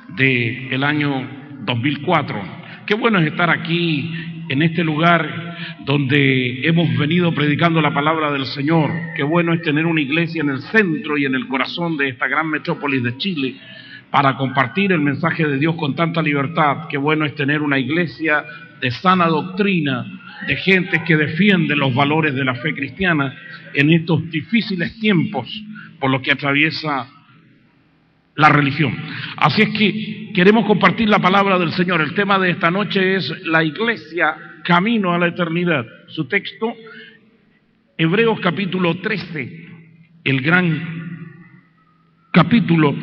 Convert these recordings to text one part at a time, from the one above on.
del año 2004. Qué bueno es estar aquí en este lugar donde hemos venido predicando la palabra del Señor. Qué bueno es tener una iglesia en el centro y en el corazón de esta gran metrópolis de Chile para compartir el mensaje de Dios con tanta libertad. Qué bueno es tener una iglesia de sana doctrina, de gente que defiende los valores de la fe cristiana en estos difíciles tiempos por los que atraviesa la religión. Así es que queremos compartir la palabra del Señor. El tema de esta noche es la iglesia camino a la eternidad. Su texto, Hebreos capítulo 13, el gran capítulo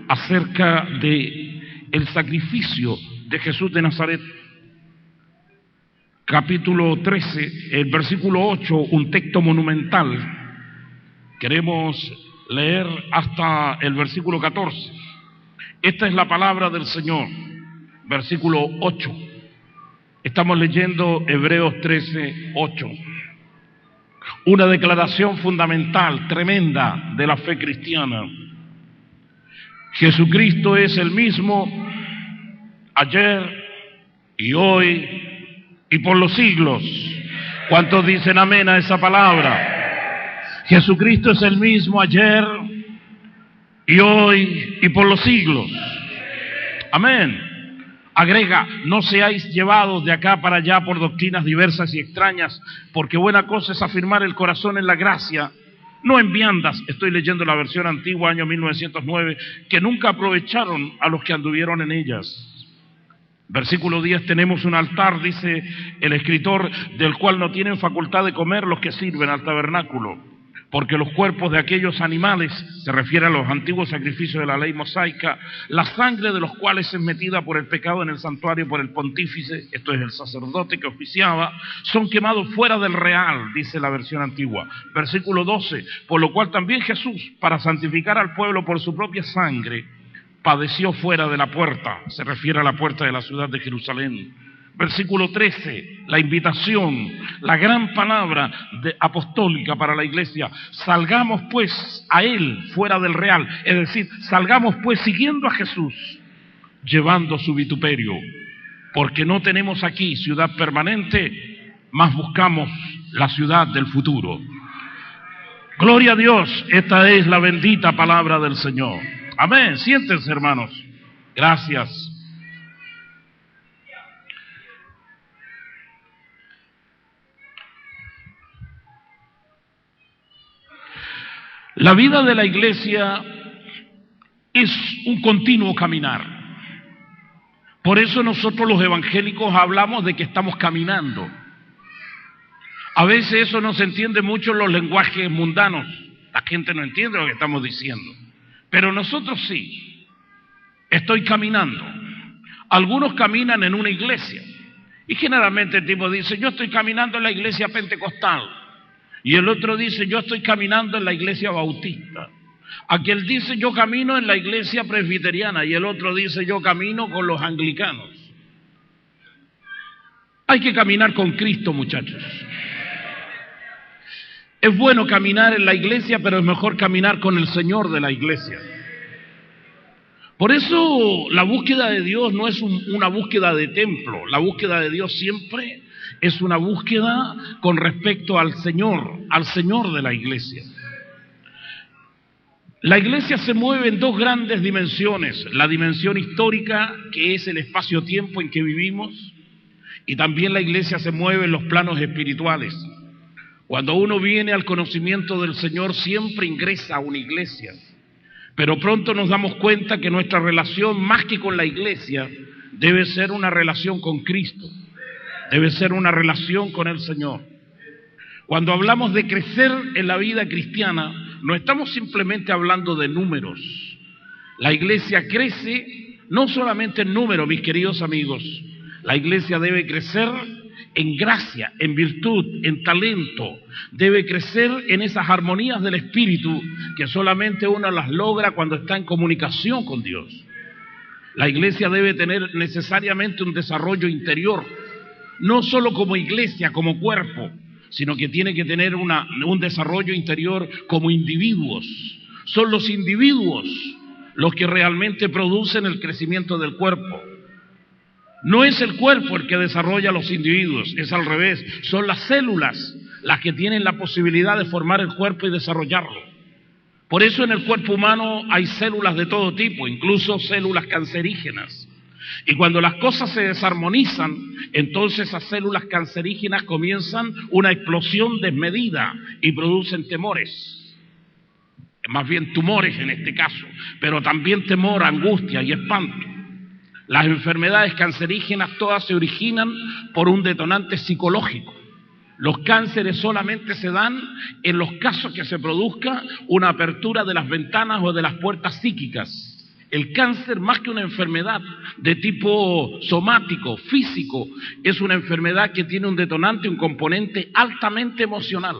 acerca de el sacrificio de Jesús de Nazaret. Capítulo 13, el versículo 8, un texto monumental. Queremos leer hasta el versículo 14. Esta es la palabra del Señor. Versículo 8. Estamos leyendo Hebreos 13, 8. Una declaración fundamental, tremenda de la fe cristiana. Jesucristo es el mismo ayer y hoy y por los siglos. ¿Cuántos dicen amén a esa palabra? Jesucristo es el mismo ayer y hoy y por los siglos. Amén. Agrega, no seáis llevados de acá para allá por doctrinas diversas y extrañas, porque buena cosa es afirmar el corazón en la gracia, no en viandas. Estoy leyendo la versión antigua, año 1909, que nunca aprovecharon a los que anduvieron en ellas. Versículo 10, tenemos un altar, dice el escritor, del cual no tienen facultad de comer los que sirven al tabernáculo, porque los cuerpos de aquellos animales, se refiere a los antiguos sacrificios de la ley mosaica, la sangre de los cuales es metida por el pecado en el santuario por el pontífice, esto es el sacerdote que oficiaba, son quemados fuera del real, dice la versión antigua. Versículo 12, por lo cual también Jesús, para santificar al pueblo por su propia sangre, padeció fuera de la puerta, se refiere a la puerta de la ciudad de Jerusalén. Versículo 13, la invitación, la gran palabra apostólica para la iglesia. Salgamos pues a Él fuera del real, es decir, salgamos pues siguiendo a Jesús, llevando su vituperio, porque no tenemos aquí ciudad permanente, mas buscamos la ciudad del futuro. Gloria a Dios, esta es la bendita palabra del Señor. Amén. Siéntense, hermanos. Gracias. La vida de la iglesia es un continuo caminar. Por eso nosotros los evangélicos hablamos de que estamos caminando. A veces eso no se entiende mucho en los lenguajes mundanos. La gente no entiende lo que estamos diciendo. Pero nosotros sí. Estoy caminando. Algunos caminan en una iglesia. Y generalmente el tipo dice, yo estoy caminando en la iglesia pentecostal. Y el otro dice, yo estoy caminando en la iglesia bautista. Aquel dice, yo camino en la iglesia presbiteriana. Y el otro dice, yo camino con los anglicanos. Hay que caminar con Cristo, muchachos. Es bueno caminar en la iglesia, pero es mejor caminar con el Señor de la iglesia. Por eso la búsqueda de Dios no es una búsqueda de templo. La búsqueda de Dios siempre es una búsqueda con respecto al Señor de la iglesia. La iglesia se mueve en dos grandes dimensiones, la dimensión histórica, que es el espacio-tiempo en que vivimos, y también la iglesia se mueve en los planos espirituales. Cuando uno viene al conocimiento del Señor, siempre ingresa a una iglesia, pero pronto nos damos cuenta que nuestra relación, más que con la iglesia, debe ser una relación con Cristo. Debe ser una relación con el Señor. Cuando hablamos de crecer en la vida cristiana, no estamos simplemente hablando de números. La iglesia crece no solamente en número, mis queridos amigos. La iglesia debe crecer en gracia, en virtud, en talento. Debe crecer en esas armonías del Espíritu que solamente uno las logra cuando está en comunicación con Dios. La iglesia debe tener necesariamente un desarrollo interior, no solo como iglesia, como cuerpo, sino que tiene que tener un desarrollo interior como individuos. Son los individuos los que realmente producen el crecimiento del cuerpo. No es el cuerpo el que desarrolla a los individuos, es al revés, son las células las que tienen la posibilidad de formar el cuerpo y desarrollarlo. Por eso en el cuerpo humano hay células de todo tipo, incluso células cancerígenas. Y cuando las cosas se desarmonizan, entonces esas células cancerígenas comienzan una explosión desmedida y producen temores. Más bien tumores en este caso, pero también temor, angustia y espanto. Las enfermedades cancerígenas todas se originan por un detonante psicológico. Los cánceres solamente se dan en los casos que se produzca una apertura de las ventanas o de las puertas psíquicas. El cáncer, más que una enfermedad de tipo somático, físico, es una enfermedad que tiene un detonante, un componente altamente emocional.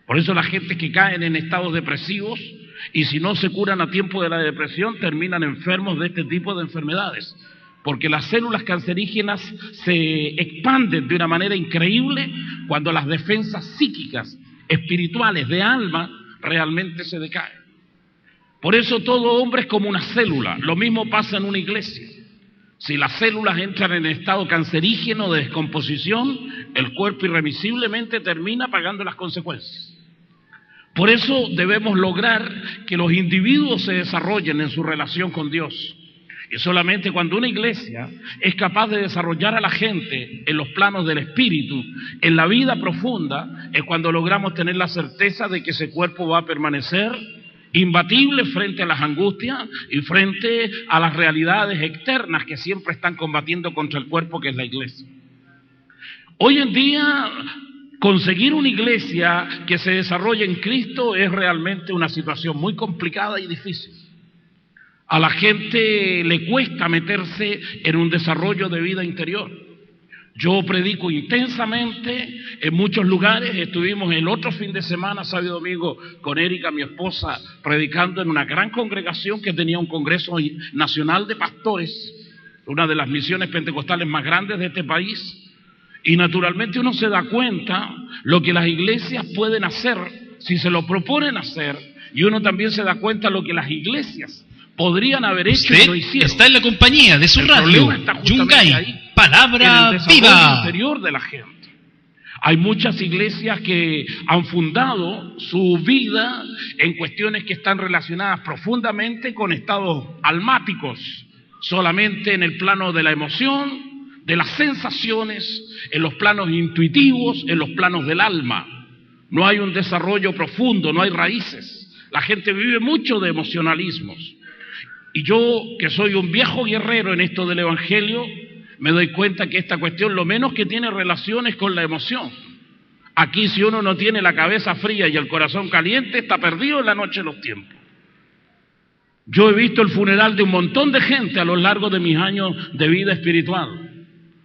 Por eso la gente que caen en estados depresivos y si no se curan a tiempo de la depresión terminan enfermos de este tipo de enfermedades. Porque las células cancerígenas se expanden de una manera increíble cuando las defensas psíquicas, espirituales, de alma, realmente se decaen. Por eso todo hombre es como una célula. Lo mismo pasa en una iglesia. Si las células entran en estado cancerígeno de descomposición, el cuerpo irremisiblemente termina pagando las consecuencias. Por eso debemos lograr que los individuos se desarrollen en su relación con Dios. Y solamente cuando una iglesia es capaz de desarrollar a la gente en los planos del espíritu, en la vida profunda, es cuando logramos tener la certeza de que ese cuerpo va a permanecer imbatible frente a las angustias y frente a las realidades externas que siempre están combatiendo contra el cuerpo, que es la iglesia. Hoy en día, conseguir una iglesia que se desarrolle en Cristo es realmente una situación muy complicada y difícil. A la gente le cuesta meterse en un desarrollo de vida interior. Yo predico intensamente en muchos lugares. Estuvimos el otro fin de semana, sábado y domingo, con Erika, mi esposa, predicando en una gran congregación que tenía un congreso nacional de pastores, una de las misiones pentecostales más grandes de este país. Y naturalmente uno se da cuenta lo que las iglesias pueden hacer si se lo proponen hacer, y uno también se da cuenta lo que las iglesias podrían haber hecho y lo hicieron. Está en la compañía de su radio, Yungay, palabra en el viva. interior de la gente. Hay muchas iglesias que han fundado su vida en cuestiones que están relacionadas profundamente con estados almáticos, solamente en el plano de la emoción, de las sensaciones, en los planos intuitivos, en los planos del alma. No hay un desarrollo profundo, no hay raíces. La gente vive mucho de emocionalismos. Y yo, que soy un viejo guerrero en esto del evangelio, me doy cuenta que esta cuestión lo menos que tiene relaciones con la emoción. Aquí, si uno no tiene la cabeza fría y el corazón caliente, está perdido en la noche de los tiempos. Yo he visto el funeral de un montón de gente a lo largo de mis años de vida espiritual.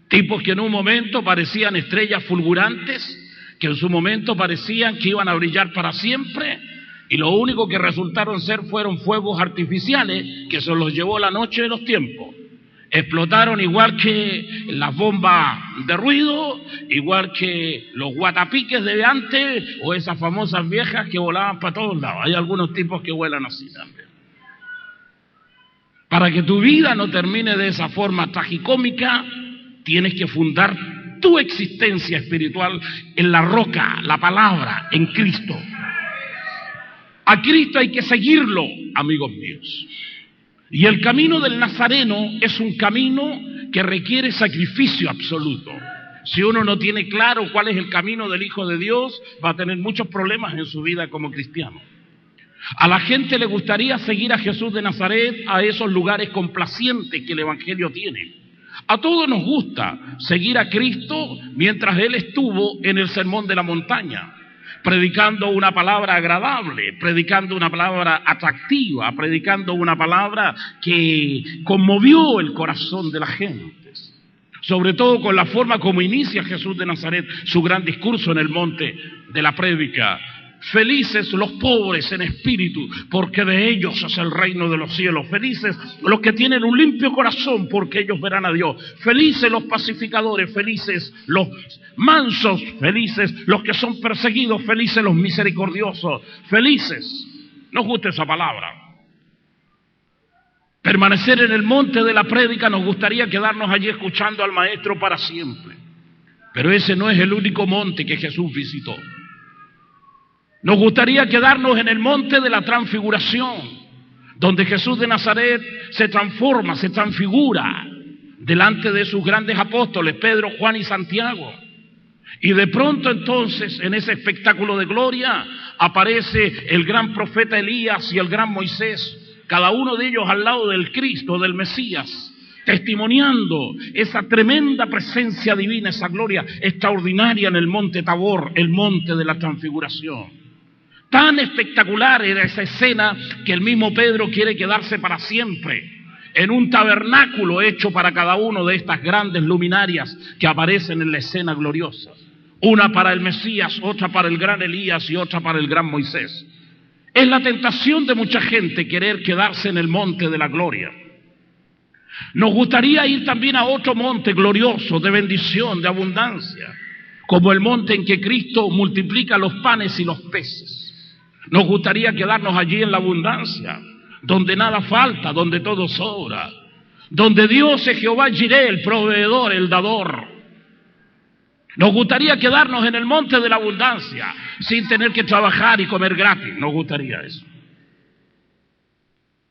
Tipos que en un momento parecían estrellas fulgurantes, que en su momento parecían que iban a brillar para siempre, y lo único que resultaron ser fueron fuegos artificiales que se los llevó la noche de los tiempos. Explotaron igual que las bombas de ruido, igual que los guatapiques de antes, o esas famosas viejas que volaban para todos lados. Hay algunos tipos que vuelan así también. Para que tu vida no termine de esa forma tragicómica, tienes que fundar tu existencia espiritual en la roca, la palabra, en Cristo. A Cristo hay que seguirlo, amigos míos. Y el camino del Nazareno es un camino que requiere sacrificio absoluto. Si uno no tiene claro cuál es el camino del Hijo de Dios, va a tener muchos problemas en su vida como cristiano. A la gente le gustaría seguir a Jesús de Nazaret a esos lugares complacientes que el Evangelio tiene. A todos nos gusta seguir a Cristo mientras Él estuvo en el Sermón de la Montaña, predicando una palabra agradable, predicando una palabra atractiva, predicando una palabra que conmovió el corazón de la gente. Sobre todo con la forma como inicia Jesús de Nazaret su gran discurso en el monte de la prédica. Felices los pobres en espíritu, porque de ellos es el reino de los cielos. Felices los que tienen un limpio corazón, porque ellos verán a Dios. Felices los pacificadores, felices los mansos, felices los que son perseguidos, felices los misericordiosos, felices. ¿Nos gusta esa palabra? permanecer en el monte de la prédica, nos gustaría quedarnos allí escuchando al Maestro para siempre. Pero ese no es el único monte que Jesús visitó. Nos gustaría quedarnos en el monte de la transfiguración, donde Jesús de Nazaret se transforma, se transfigura delante de sus grandes apóstoles, Pedro, Juan y Santiago. Y de pronto entonces, en ese espectáculo de gloria, aparece el gran profeta Elías y el gran Moisés, cada uno de ellos al lado del Cristo, del Mesías, testimoniando esa tremenda presencia divina, esa gloria extraordinaria en el monte Tabor, el monte de la transfiguración. Tan espectacular era esa escena que el mismo Pedro quiere quedarse para siempre en un tabernáculo hecho para cada uno de estas grandes luminarias que aparecen en la escena gloriosa. Una para el Mesías, otra para el gran Elías y otra para el gran Moisés. Es la tentación de mucha gente querer quedarse en el monte de la gloria. Nos gustaría ir también a otro monte glorioso, de bendición, de abundancia, como el monte en que Cristo multiplica los panes y los peces. Nos gustaría quedarnos allí en la abundancia, donde nada falta, donde todo sobra, donde Dios es Jehová Jireh, el proveedor, el dador. Nos gustaría quedarnos en el monte de la abundancia, sin tener que trabajar y comer gratis. Nos gustaría eso.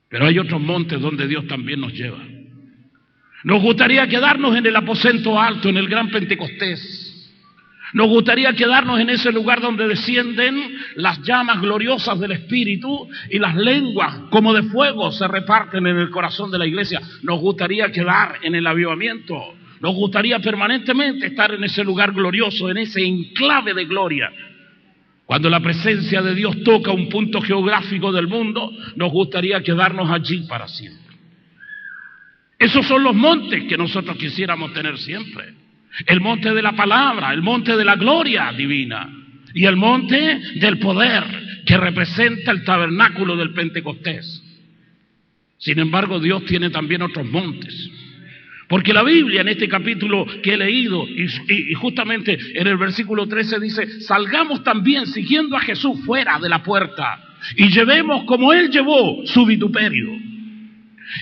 Pero hay otros montes donde Dios también nos lleva. Nos gustaría quedarnos en el aposento alto, en el gran Pentecostés. Nos gustaría quedarnos en ese lugar donde descienden las llamas gloriosas del Espíritu y las lenguas como de fuego se reparten en el corazón de la iglesia. Nos gustaría quedar en el avivamiento. Nos gustaría permanentemente estar en ese lugar glorioso, en ese enclave de gloria. Cuando la presencia de Dios toca un punto geográfico del mundo, nos gustaría quedarnos allí para siempre. Esos son los montes que nosotros quisiéramos tener siempre. El monte de la palabra, el monte de la gloria divina y el monte del poder que representa el tabernáculo del Pentecostés. Sin embargo, Dios tiene también otros montes. Porque la Biblia en este capítulo que he leído y justamente en el versículo 13 dice: salgamos también siguiendo a Jesús fuera de la puerta y llevemos como Él llevó su vituperio.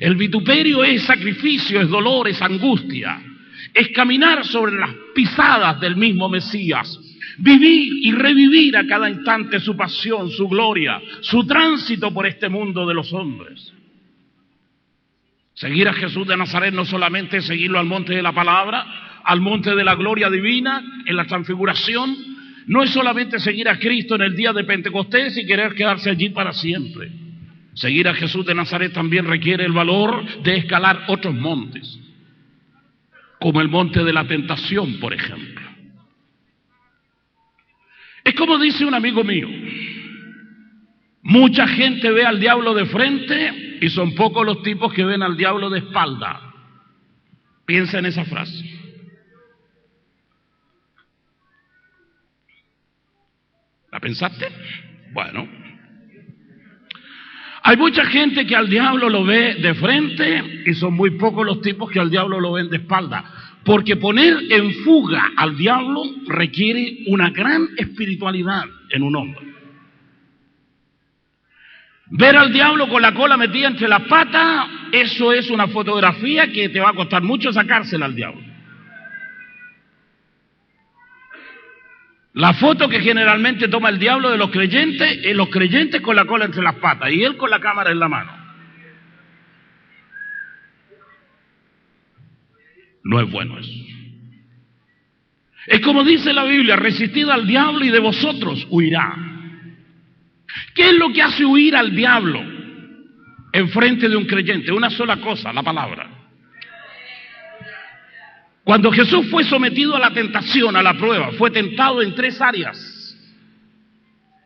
El vituperio es sacrificio, es dolor, es angustia. Es caminar sobre las pisadas del mismo Mesías, vivir y revivir a cada instante su pasión, su gloria, su tránsito por este mundo de los hombres. Seguir a Jesús de Nazaret no solamente es seguirlo al monte de la palabra, al monte de la gloria divina, en la transfiguración, no es solamente seguir a Cristo en el día de Pentecostés y querer quedarse allí para siempre. Seguir a Jesús de Nazaret también requiere el valor de escalar otros montes, como el monte de la tentación, por ejemplo. Es como dice un amigo mío: mucha gente ve al diablo de frente y son pocos los tipos que ven al diablo de espalda. Piensa en esa frase. ¿La pensaste? Bueno. Hay mucha gente que al diablo lo ve de frente y son muy pocos los tipos que al diablo lo ven de espalda. Porque poner en fuga al diablo requiere una gran espiritualidad en un hombre. Ver al diablo con la cola metida entre las patas, eso es una fotografía que te va a costar mucho sacársela al diablo. La foto que generalmente toma el diablo de los creyentes con la cola entre las patas y él con la cámara en la mano. No es bueno eso. Es como dice la Biblia: resistid al diablo y de vosotros huirá. ¿Qué es lo que hace huir al diablo en frente de un creyente? Una sola cosa: la palabra. Cuando Jesús fue sometido a la tentación, a la prueba, fue tentado en 3 áreas.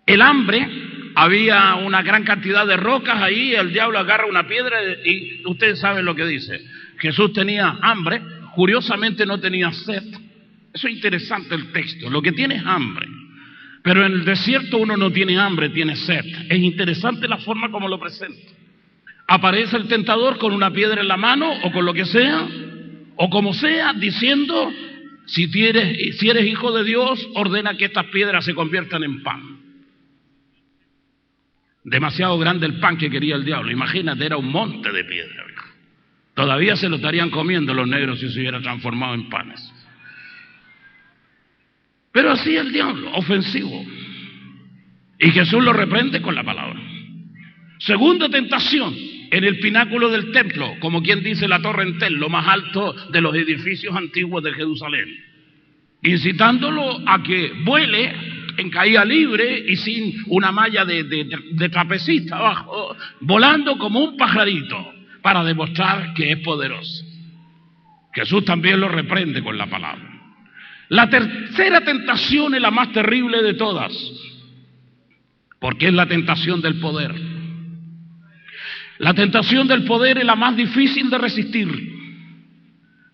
El hambre, había una gran cantidad de rocas ahí, el diablo agarra una piedra y ustedes saben lo que dice. Jesús tenía hambre, curiosamente no tenía sed. Eso es interesante el texto, lo que tiene es hambre. Pero en el desierto uno no tiene hambre, tiene sed. Es interesante la forma como lo presenta. Aparece el tentador con una piedra en la mano o con lo que sea, o como sea, diciendo: si eres hijo de Dios, ordena que estas piedras se conviertan en pan. Demasiado grande el pan que quería el diablo. Imagínate, era un monte de piedra. Todavía se lo estarían comiendo los negros si se hubiera transformado en panes. Pero así el diablo, ofensivo. Y Jesús lo reprende con la palabra. Segunda tentación, en el pináculo del templo, como quien dice la torre Entel, lo más alto de los edificios antiguos de Jerusalén, incitándolo a que vuele en caída libre y sin una malla de trapecista abajo, volando como un pajarito, para demostrar que es poderoso. Jesús también lo reprende con la palabra. La tercera tentación es la más terrible de todas, porque es la tentación del poder. La tentación del poder es la más difícil de resistir,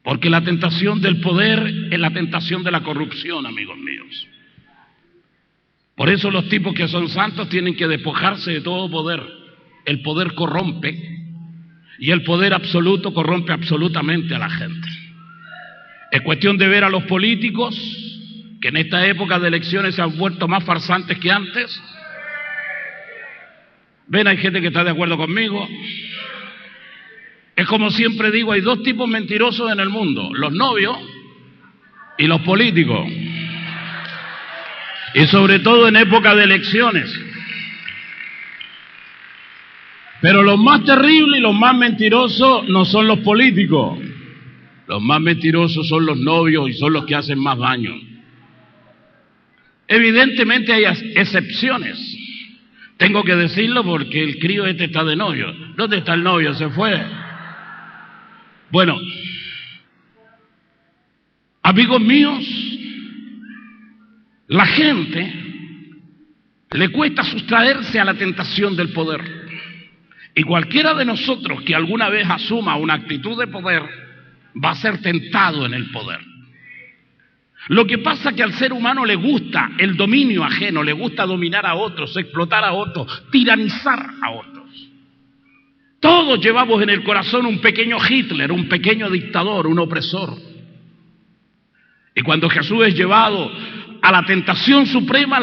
porque la tentación del poder es la tentación de la corrupción, amigos míos. Por eso los tipos que son santos tienen que despojarse de todo poder. El poder corrompe, y el poder absoluto corrompe absolutamente a la gente. Es cuestión de ver a los políticos, que en esta época de elecciones se han vuelto más farsantes que antes. Ven, hay gente que está de acuerdo conmigo. Es como siempre digo, hay dos tipos mentirosos en el mundo: los novios y los políticos. Y sobre todo en época de elecciones. Pero los más terribles y los más mentirosos no son los políticos. Los más mentirosos son los novios y son los que hacen más daño. Evidentemente hay excepciones. Tengo que decirlo porque el crío este está de novio. ¿Dónde está el novio? ¿Se fue? Bueno, amigos míos, la gente le cuesta sustraerse a la tentación del poder. Y cualquiera de nosotros que alguna vez asuma una actitud de poder va a ser tentado en el poder. Lo que pasa es que al ser humano le gusta el dominio ajeno, le gusta dominar a otros, explotar a otros, tiranizar a otros. Todos llevamos en el corazón un pequeño Hitler, un pequeño dictador, un opresor. Y cuando Jesús es llevado a la tentación suprema,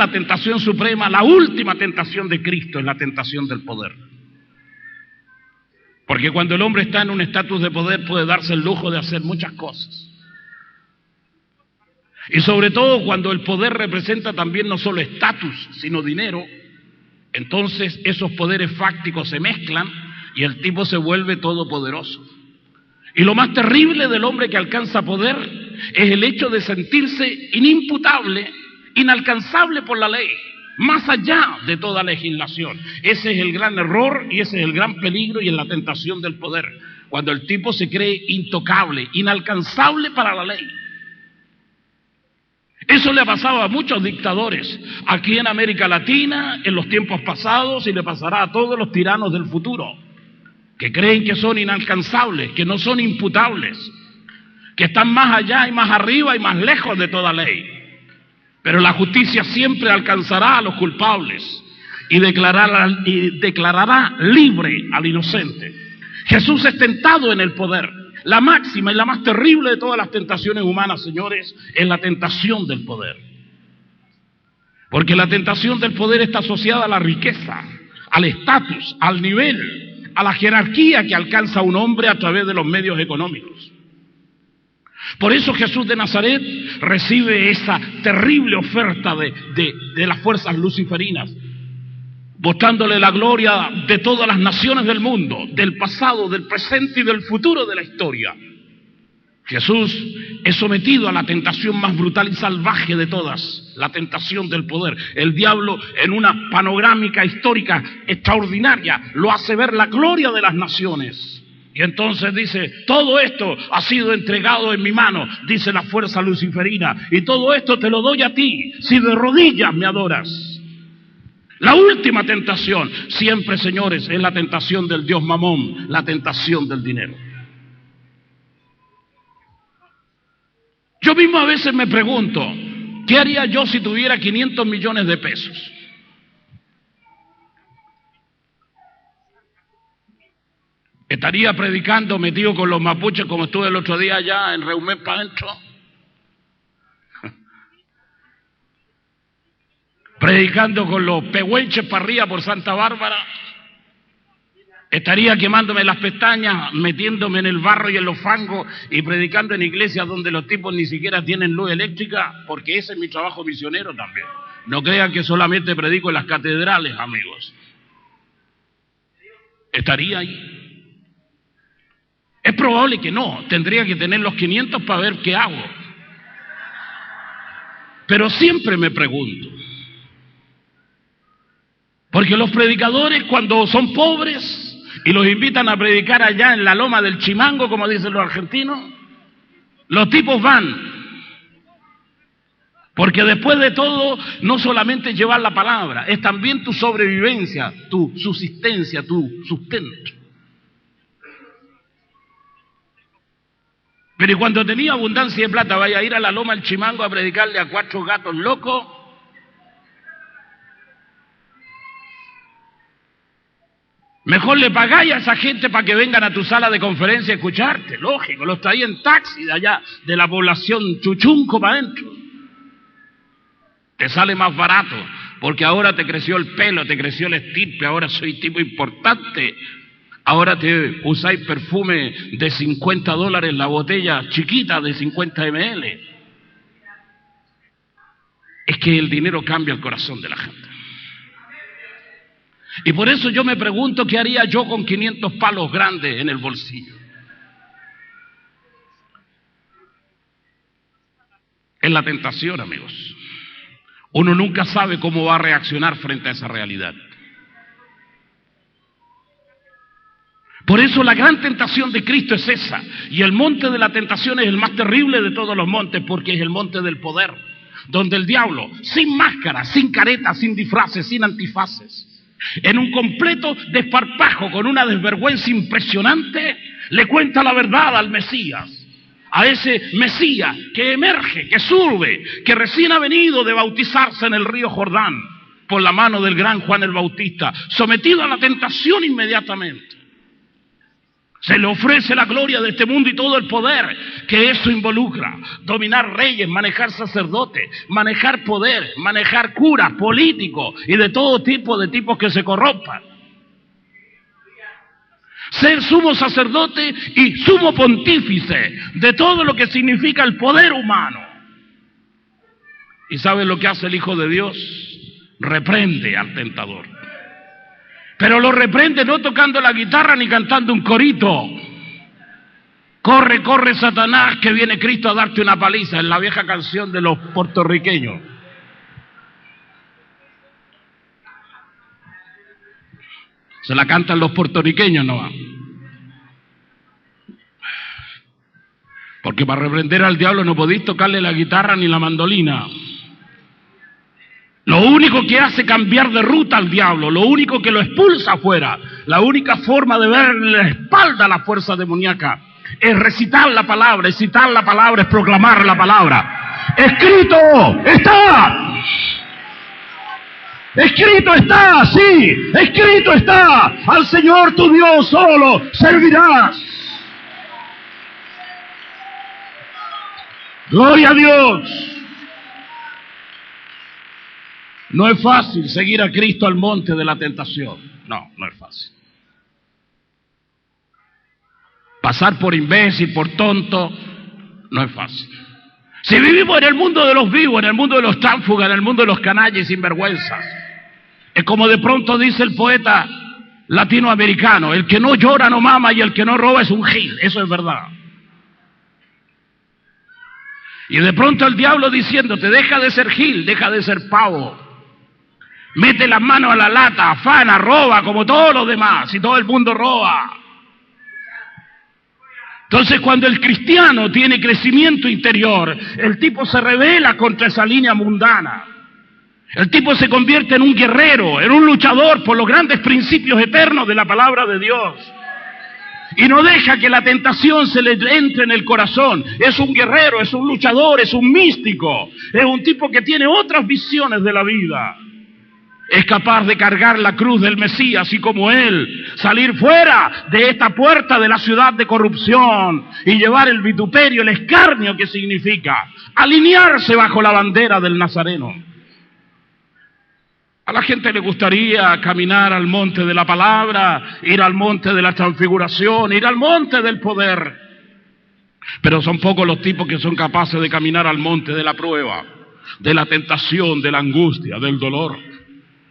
la última tentación de Cristo es la tentación del poder. Porque cuando el hombre está en un estatus de poder puede darse el lujo de hacer muchas cosas. Y sobre todo cuando el poder representa también no solo estatus, sino dinero, entonces esos poderes fácticos se mezclan y el tipo se vuelve todopoderoso. Y lo más terrible del hombre que alcanza poder es el hecho de sentirse inimputable, inalcanzable por la ley, más allá de toda legislación. Ese es el gran error y ese es el gran peligro y en la tentación del poder, cuando el tipo se cree intocable, inalcanzable para la ley. Eso le ha pasado a muchos dictadores aquí en América Latina en los tiempos pasados y le pasará a todos los tiranos del futuro, que creen que son inalcanzables, que no son imputables, que están más allá y más arriba y más lejos de toda ley. Pero la justicia siempre alcanzará a los culpables y declarará libre al inocente. Jesús es tentado en el poder. La máxima y la más terrible de todas las tentaciones humanas, señores, es la tentación del poder. Porque la tentación del poder está asociada a la riqueza, al estatus, al nivel, a la jerarquía que alcanza un hombre a través de los medios económicos. Por eso Jesús de Nazaret recibe esa terrible oferta de las fuerzas luciferinas, mostrándole la gloria de todas las naciones del mundo, del pasado, del presente y del futuro de la historia. Jesús es sometido a la tentación más brutal y salvaje de todas, la tentación del poder. El diablo, en una panorámica histórica extraordinaria, lo hace ver la gloria de las naciones. Y entonces dice, todo esto ha sido entregado en mi mano, dice la fuerza luciferina, y todo esto te lo doy a ti, si de rodillas me adoras. La última tentación, siempre, señores, es la tentación del dios Mamón, la tentación del dinero. Yo mismo a veces me pregunto, ¿qué haría yo si tuviera 500 millones de pesos? ¿Estaría predicando metido con los mapuches como estuve el otro día allá en Reumén para adentro? ¿Predicando con los pehuenches para arriba por Santa Bárbara? Estaría quemándome las pestañas, metiéndome en el barro y en los fangos y predicando en iglesias donde los tipos ni siquiera tienen luz eléctrica, porque ese es mi trabajo misionero también. No crean que solamente predico en las catedrales, amigos. ¿Estaría ahí? Es probable que no. Tendría que tener los 500 para ver qué hago. Pero siempre me pregunto, porque los predicadores, cuando son pobres y los invitan a predicar allá en la loma del Chimango, como dicen los argentinos, los tipos van. Porque después de todo, no solamente llevar la palabra, es también tu sobrevivencia, tu subsistencia, tu sustento. Pero y cuando tenía abundancia de plata, vaya a ir a la loma del Chimango a predicarle a 4 gatos locos. Mejor le pagáis a esa gente para que vengan a tu sala de conferencia a escucharte, lógico, los traí en taxi de allá, de la población Chuchunco para adentro. Te sale más barato, porque ahora te creció el pelo, te creció el estirpe, ahora soy tipo importante. Ahora te usáis perfume de $50 la botella chiquita de 50 ml. Es que el dinero cambia el corazón de la gente. Y por eso yo me pregunto qué haría yo con 500 palos grandes en el bolsillo. Es la tentación, amigos. Uno nunca sabe cómo va a reaccionar frente a esa realidad. Por eso la gran tentación de Cristo es esa. Y el monte de la tentación es el más terrible de todos los montes, porque es el monte del poder, donde el diablo, sin máscara, sin careta, sin disfraces, sin antifaces, en un completo desparpajo, con una desvergüenza impresionante, le cuenta la verdad al Mesías, a ese Mesías que emerge, que surge, que recién ha venido de bautizarse en el río Jordán por la mano del gran Juan el Bautista, sometido a la tentación inmediatamente. Se le ofrece la gloria de este mundo y todo el poder que eso involucra. Dominar reyes, manejar sacerdotes, manejar poder, manejar curas, políticos y de todo tipo de tipos que se corrompan. Ser sumo sacerdote y sumo pontífice de todo lo que significa el poder humano. ¿Y sabe lo que hace el Hijo de Dios? Reprende al tentador. Pero lo reprende no tocando la guitarra ni cantando un corito. Corre, corre, Satanás, que viene Cristo a darte una paliza, en la vieja canción de los puertorriqueños. Se la cantan los puertorriqueños, ¿no? Porque para reprender al diablo no podéis tocarle la guitarra ni la mandolina. Lo único que hace cambiar de ruta al diablo, lo único que lo expulsa afuera, la única forma de verle la espalda a la fuerza demoníaca es recitar la palabra, es citar la palabra, es proclamar la palabra. ¡Escrito está! ¡Escrito está! ¡Sí! ¡Escrito está! ¡Al Señor tu Dios solo servirás! ¡Gloria a Dios! No es fácil seguir a Cristo al monte de la tentación. No, no es fácil. Pasar por imbécil, por tonto, no es fácil. Si vivimos en el mundo de los vivos, en el mundo de los tránsfugas, en el mundo de los canallas y sinvergüenzas, es como de pronto dice el poeta latinoamericano, el que no llora no mama y el que no roba es un gil. Eso es verdad. Y de pronto el diablo diciéndote, deja de ser gil, deja de ser pavo. Mete las manos a la lata, afana, roba como todos los demás, y todo el mundo roba. Entonces cuando el cristiano tiene crecimiento interior, el tipo se rebela contra esa línea mundana. El tipo se convierte en un guerrero, en un luchador por los grandes principios eternos de la palabra de Dios. Y no deja que la tentación se le entre en el corazón. Es un guerrero, es un luchador, es un místico. Es un tipo que tiene otras visiones de la vida. Es capaz de cargar la cruz del Mesías y como Él salir fuera de esta puerta de la ciudad de corrupción y llevar el vituperio, el escarnio que significa alinearse bajo la bandera del Nazareno. A la gente le gustaría caminar al monte de la palabra, ir al monte de la transfiguración, ir al monte del poder. Pero son pocos los tipos que son capaces de caminar al monte de la prueba, de la tentación, de la angustia, del dolor,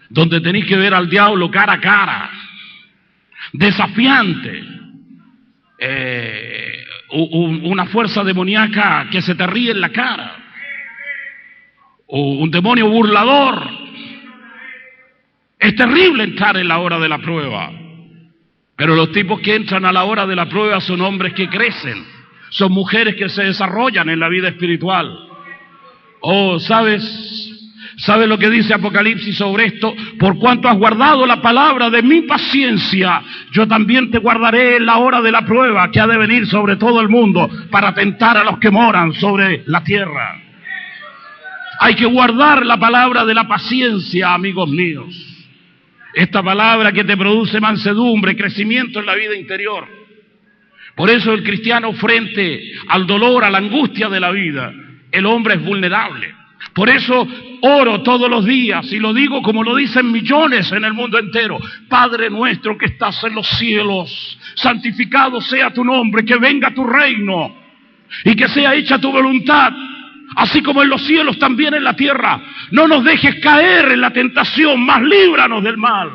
donde tenéis que ver al diablo cara a cara, desafiante, una fuerza demoníaca que se te ríe en la cara, o un demonio burlador. Es terrible entrar en la hora de la prueba, pero los tipos que entran a la hora de la prueba son hombres que crecen, son mujeres que se desarrollan en la vida espiritual. Oh, ¿sabes lo que dice Apocalipsis sobre esto? Por cuanto has guardado la palabra de mi paciencia, yo también te guardaré en la hora de la prueba que ha de venir sobre todo el mundo para tentar a los que moran sobre la tierra. Hay que guardar la palabra de la paciencia, amigos míos. Esta palabra que te produce mansedumbre, crecimiento en la vida interior. Por eso el cristiano, frente al dolor, a la angustia de la vida, el hombre es vulnerable. Por eso oro todos los días, y lo digo como lo dicen millones en el mundo entero: Padre nuestro que estás en los cielos, santificado sea tu nombre, que venga tu reino y que sea hecha tu voluntad, así como en los cielos también en la tierra. No nos dejes caer en la tentación, mas líbranos del mal.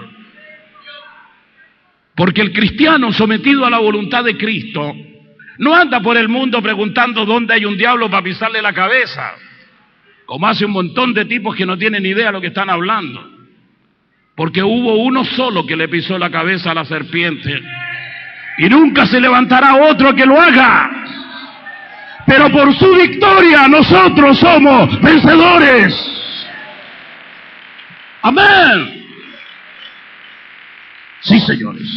Porque el cristiano sometido a la voluntad de Cristo no anda por el mundo preguntando dónde hay un diablo para pisarle la cabeza, como hace un montón de tipos que no tienen idea de lo que están hablando. Porque hubo uno solo que le pisó la cabeza a la serpiente, y nunca se levantará otro que lo haga. Pero por su victoria nosotros somos vencedores. Amén. Sí, señores.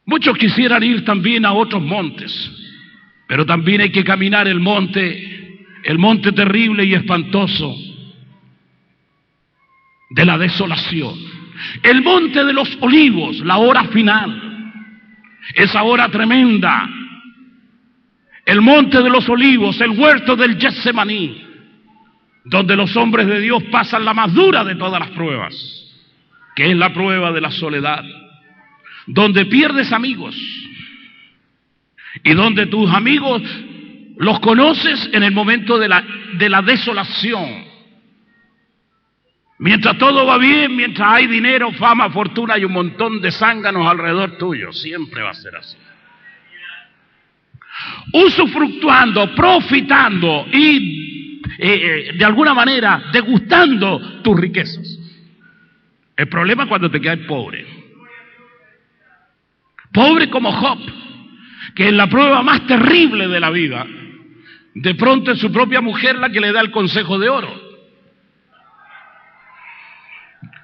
Muchos quisieran ir también a otros montes, pero también hay que caminar el monte terrible y espantoso de la desolación. El monte de los olivos, la hora final, esa hora tremenda. El monte de los olivos, el huerto del Getsemaní, donde los hombres de Dios pasan la más dura de todas las pruebas, que es la prueba de la soledad, donde pierdes amigos y donde tus amigos los conoces en el momento de la desolación. Mientras todo va bien, mientras hay dinero, fama, fortuna y un montón de zánganos alrededor tuyo, siempre va a ser así. Usufructuando, profitando y de alguna manera degustando tus riquezas. El problema es cuando te quedas pobre. Pobre como Job, que en la prueba más terrible de la vida, de pronto es su propia mujer la que le da el consejo de oro.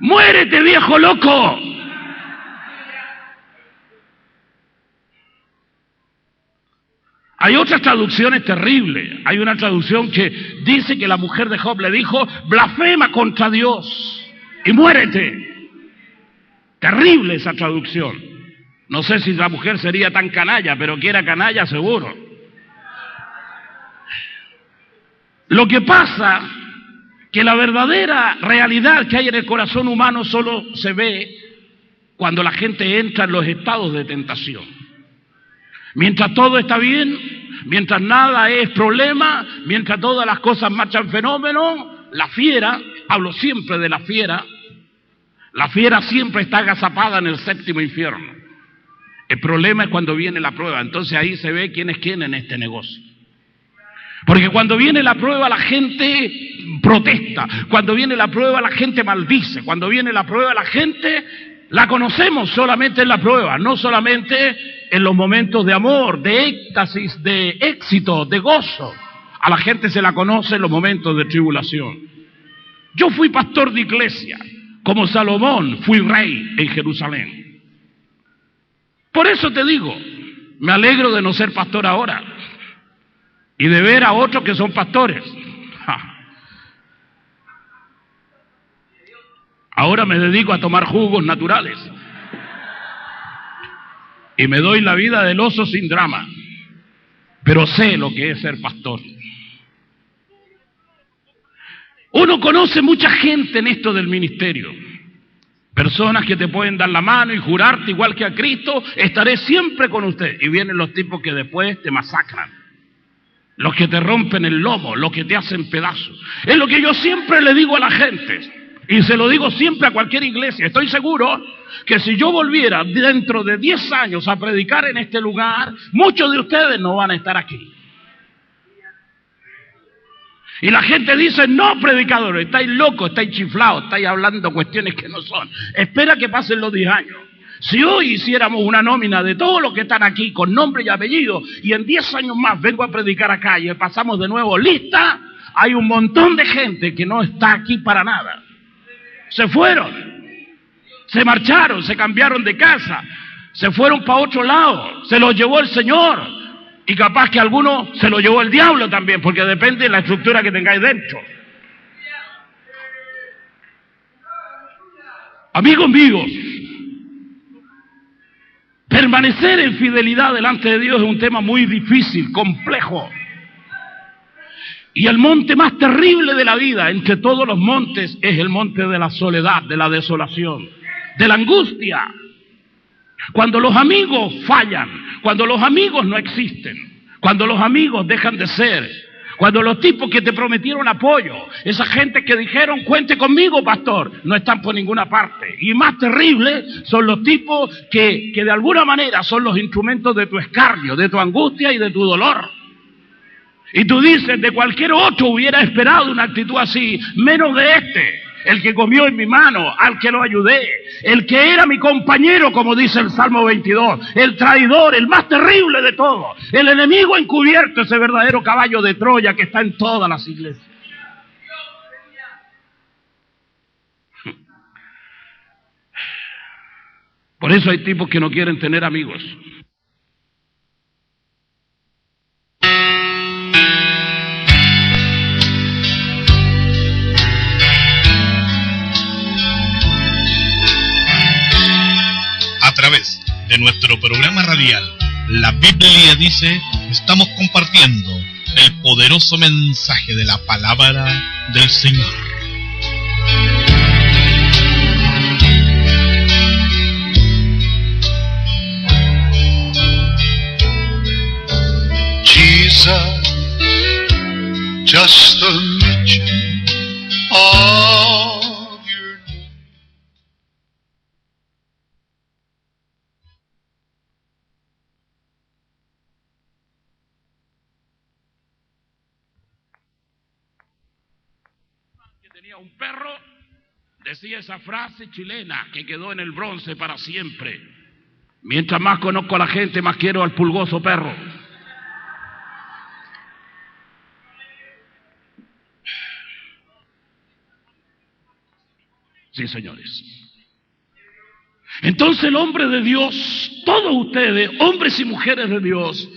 ¡Muérete, viejo loco! Hay otras traducciones terribles. Hay una traducción que dice que la mujer de Job le dijo: blasfema contra Dios y muérete. Terrible esa traducción. No sé si la mujer sería tan canalla, pero que era canalla seguro. Lo que pasa que la verdadera realidad que hay en el corazón humano solo se ve cuando la gente entra en los estados de tentación. Mientras todo está bien, mientras nada es problema, mientras todas las cosas marchan fenómeno, la fiera, hablo siempre de la fiera siempre está agazapada en el séptimo infierno. El problema es cuando viene la prueba. Entonces ahí se ve quién es quién en este negocio. Porque cuando viene la prueba la gente protesta, cuando viene la prueba la gente maldice, cuando viene la prueba la gente la conocemos solamente en la prueba, no solamente en los momentos de amor, de éxtasis, de éxito, de gozo. A la gente se la conoce en los momentos de tribulación. Yo fui pastor de iglesia, como Salomón fui rey en Jerusalén. Por eso te digo, me alegro de no ser pastor ahora y de ver a otros que son pastores. Ahora me dedico a tomar jugos naturales y me doy la vida del oso sin drama, pero sé lo que es ser pastor. Uno conoce mucha gente en esto del ministerio. Personas que te pueden dar la mano y jurarte igual que a Cristo, estaré siempre con usted. Y vienen los tipos que después te masacran. Los que te rompen el lomo, los que te hacen pedazos. Es lo que yo siempre le digo a la gente. Y se lo digo siempre a cualquier iglesia. Estoy seguro que si yo volviera dentro de 10 años a predicar en este lugar, muchos de ustedes no van a estar aquí. Y la gente dice, no, predicador, estáis locos, estáis chiflados, estáis hablando cuestiones que no son. Espera que pasen los 10 años. Si hoy hiciéramos una nómina de todos los que están aquí con nombre y apellido, y en 10 años más vengo a predicar acá y pasamos de nuevo lista, hay un montón de gente que no está aquí para nada. Se fueron, se marcharon, se cambiaron de casa, se fueron para otro lado, se los llevó el Señor. Y capaz que alguno se lo llevó el diablo también, porque depende de la estructura que tengáis dentro. Amigos míos, permanecer en fidelidad delante de Dios es un tema muy difícil, complejo. Y el monte más terrible de la vida, entre todos los montes, es el monte de la soledad, de la desolación, de la angustia. Cuando los amigos fallan, cuando los amigos no existen, cuando los amigos dejan de ser, cuando los tipos que te prometieron apoyo, esa gente que dijeron, cuente conmigo, pastor, no están por ninguna parte. Y más terrible son los tipos que de alguna manera son los instrumentos de tu escarnio, de tu angustia y de tu dolor. Y tú dices, de cualquier otro hubiera esperado una actitud así, menos de este. El que comió en mi mano, al que lo ayudé, el que era mi compañero, como dice el Salmo 22, el traidor, el más terrible de todos, el enemigo encubierto, ese verdadero caballo de Troya que está en todas las iglesias. Por eso hay tipos que no quieren tener amigos. A través de nuestro programa radial, La Biblia dice, estamos compartiendo el poderoso mensaje de la palabra del Señor. Jesus, just a mention of your name. Que tenía un perro, decía esa frase chilena que quedó en el bronce para siempre. Mientras más conozco a la gente, más quiero al pulgoso perro. Sí, señores. Entonces el hombre de Dios, todos ustedes, hombres y mujeres de Dios,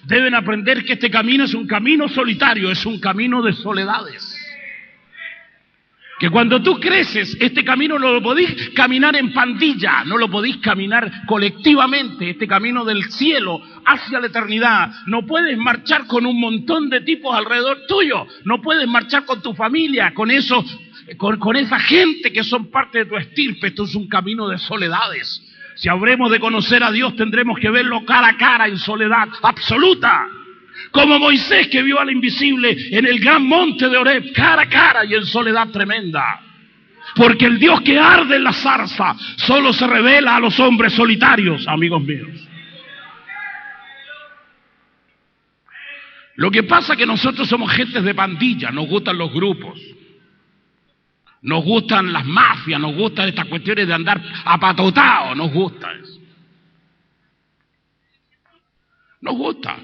deben aprender que este camino es un camino solitario, es un camino de soledades. Que cuando tú creces, este camino no lo podéis caminar en pandilla, no lo podéis caminar colectivamente, este camino del cielo hacia la eternidad. No puedes marchar con un montón de tipos alrededor tuyo, no puedes marchar con tu familia, con esa gente que son parte de tu estirpe. Esto es un camino de soledades. Si habremos de conocer a Dios, tendremos que verlo cara a cara, en soledad absoluta. Como Moisés, que vio al invisible en el gran monte de Horeb, cara a cara y en soledad tremenda. Porque el Dios que arde en la zarza solo se revela a los hombres solitarios, amigos míos. Lo que pasa es que nosotros somos gentes de pandilla, nos gustan los grupos. Nos gustan las mafias, nos gustan estas cuestiones de andar apatotados, nos gusta eso. Nos gusta.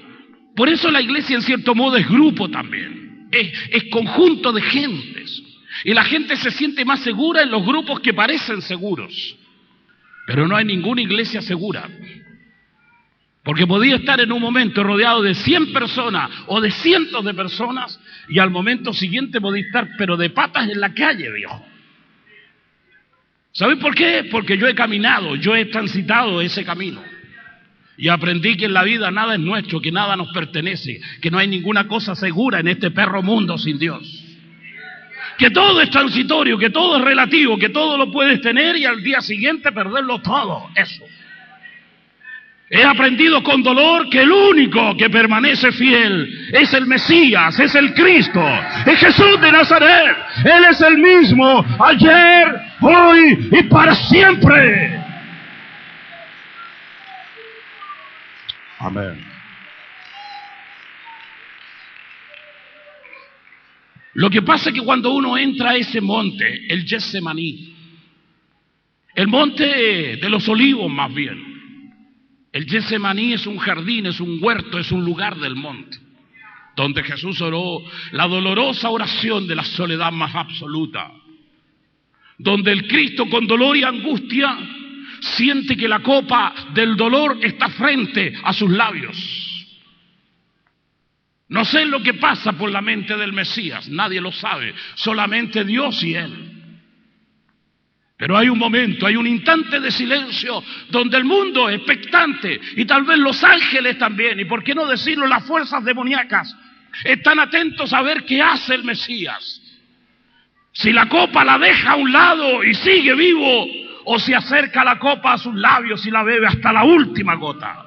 Por eso la iglesia en cierto modo es grupo también, es conjunto de gentes. Y la gente se siente más segura en los grupos que parecen seguros. Pero no hay ninguna iglesia segura. Porque podía estar en un momento rodeado de 100 personas o de cientos de personas y al momento siguiente podía estar pero de patas en la calle, viejo. ¿Sabes por qué? Porque yo he caminado, yo he transitado ese camino. Y aprendí que en la vida nada es nuestro, que nada nos pertenece, que no hay ninguna cosa segura en este perro mundo sin Dios. que todo es transitorio, que todo es relativo, que todo lo puedes tener y al día siguiente perderlo todo. Eso. He aprendido con dolor que el único que permanece fiel es el Mesías, es el Cristo, es Jesús de Nazaret. Él es el mismo ayer, hoy y para siempre. Amén. Lo que pasa es que cuando uno entra a ese monte, el Getsemaní, el monte de los olivos más bien, el Getsemaní es un jardín, es un huerto, es un lugar del monte, donde Jesús oró la dolorosa oración de la soledad más absoluta, donde el Cristo con dolor y angustia siente que la copa del dolor está frente a sus labios. No sé lo que pasa por la mente del Mesías, nadie lo sabe, solamente Dios y Él. Pero hay un momento, hay un instante de silencio donde el mundo es expectante y tal vez los ángeles también, y por qué no decirlo, las fuerzas demoníacas están atentos a ver qué hace el Mesías. Si la copa la deja a un lado y sigue vivo, o si acerca la copa a sus labios y la bebe hasta la última gota.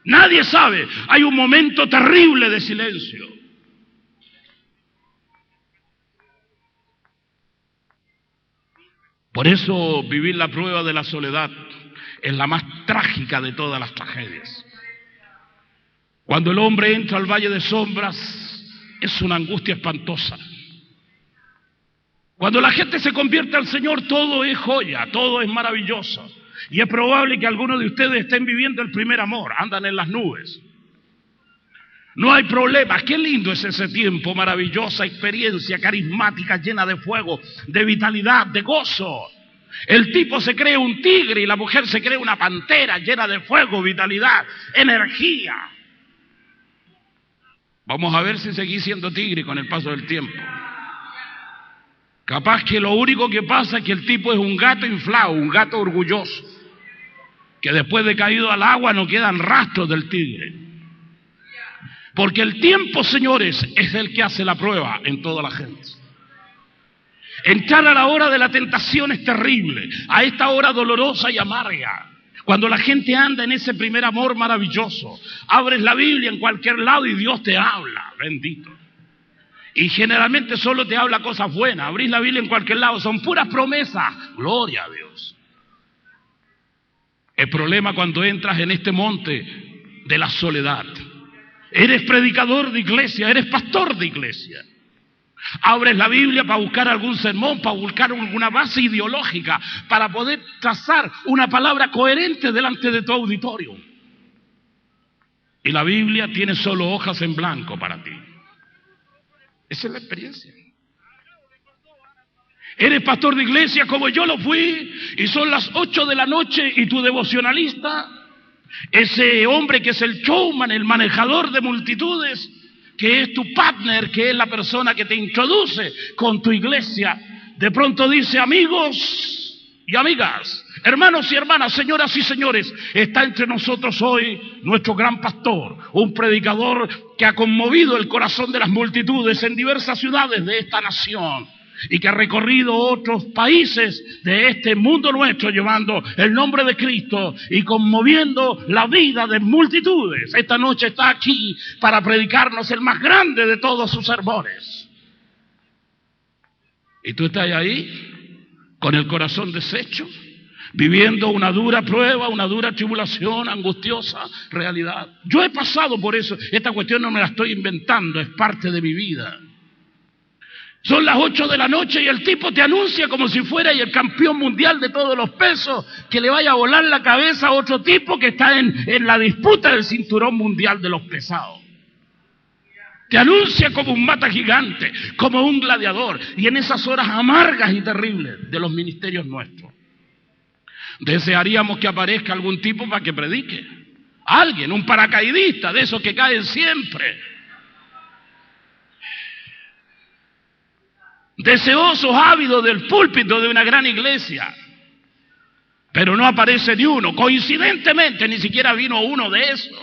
Nadie sabe, hay un momento terrible de silencio. Por eso vivir la prueba de la soledad es la más trágica de todas las tragedias. Cuando el hombre entra al valle de sombras, es una angustia espantosa. Cuando la gente se convierte al Señor, todo es joya, todo es maravilloso. Y es probable que algunos de ustedes estén viviendo el primer amor, andan en las nubes. No hay problema, qué lindo es ese tiempo, maravillosa experiencia, carismática, llena de fuego, de vitalidad, de gozo. El tipo se cree un tigre y la mujer se cree una pantera, llena de fuego, vitalidad, energía. Vamos a ver si seguís siendo tigre con el paso del tiempo. Capaz que lo único que pasa es que el tipo es un gato inflado, un gato orgulloso, que después de caído al agua no quedan rastros del tigre. Porque el tiempo, señores, es el que hace la prueba en toda la gente. Entrar a la hora de la tentación es terrible, a esta hora dolorosa y amarga. Cuando la gente anda en ese primer amor maravilloso, abres la Biblia en cualquier lado y Dios te habla, bendito. Y generalmente solo te habla cosas buenas, abrís la Biblia en cualquier lado, son puras promesas, gloria a Dios. El problema cuando entras en este monte de la soledad. Eres predicador de iglesia, eres pastor de iglesia. Abres la Biblia para buscar algún sermón, para buscar alguna base ideológica, para poder trazar una palabra coherente delante de tu auditorio. Y la Biblia tiene solo hojas en blanco para ti. Esa es la experiencia. Eres pastor de iglesia como yo lo fui, y son las 8 de la noche y tu devocionalista, ese hombre que es el showman, el manejador de multitudes, que es tu partner, que es la persona que te introduce con tu iglesia, de pronto dice: amigos y amigas, hermanos y hermanas, señoras y señores, está entre nosotros hoy nuestro gran pastor, un predicador que ha conmovido el corazón de las multitudes en diversas ciudades de esta nación y que ha recorrido otros países de este mundo nuestro llevando el nombre de Cristo y conmoviendo la vida de multitudes. Esta noche está aquí para predicarnos el más grande de todos sus sermones. Y tú estás ahí con el corazón deshecho, viviendo una dura prueba, una dura tribulación, angustiosa realidad. Yo he pasado por eso, esta cuestión no me la estoy inventando, es parte de mi vida. Son las 8 de la noche y el tipo te anuncia como si fuera el campeón mundial de todos los pesos, que le vaya a volar la cabeza a otro tipo que está en la disputa del cinturón mundial de los pesados. Te anuncia como un mata gigante, como un gladiador, y en esas horas amargas y terribles de los ministerios nuestros, desearíamos que aparezca algún tipo para que predique. Alguien, un paracaidista de esos que caen siempre. Deseosos, ávidos del púlpito de una gran iglesia. Pero no aparece ni uno. Coincidentemente ni siquiera vino uno de esos.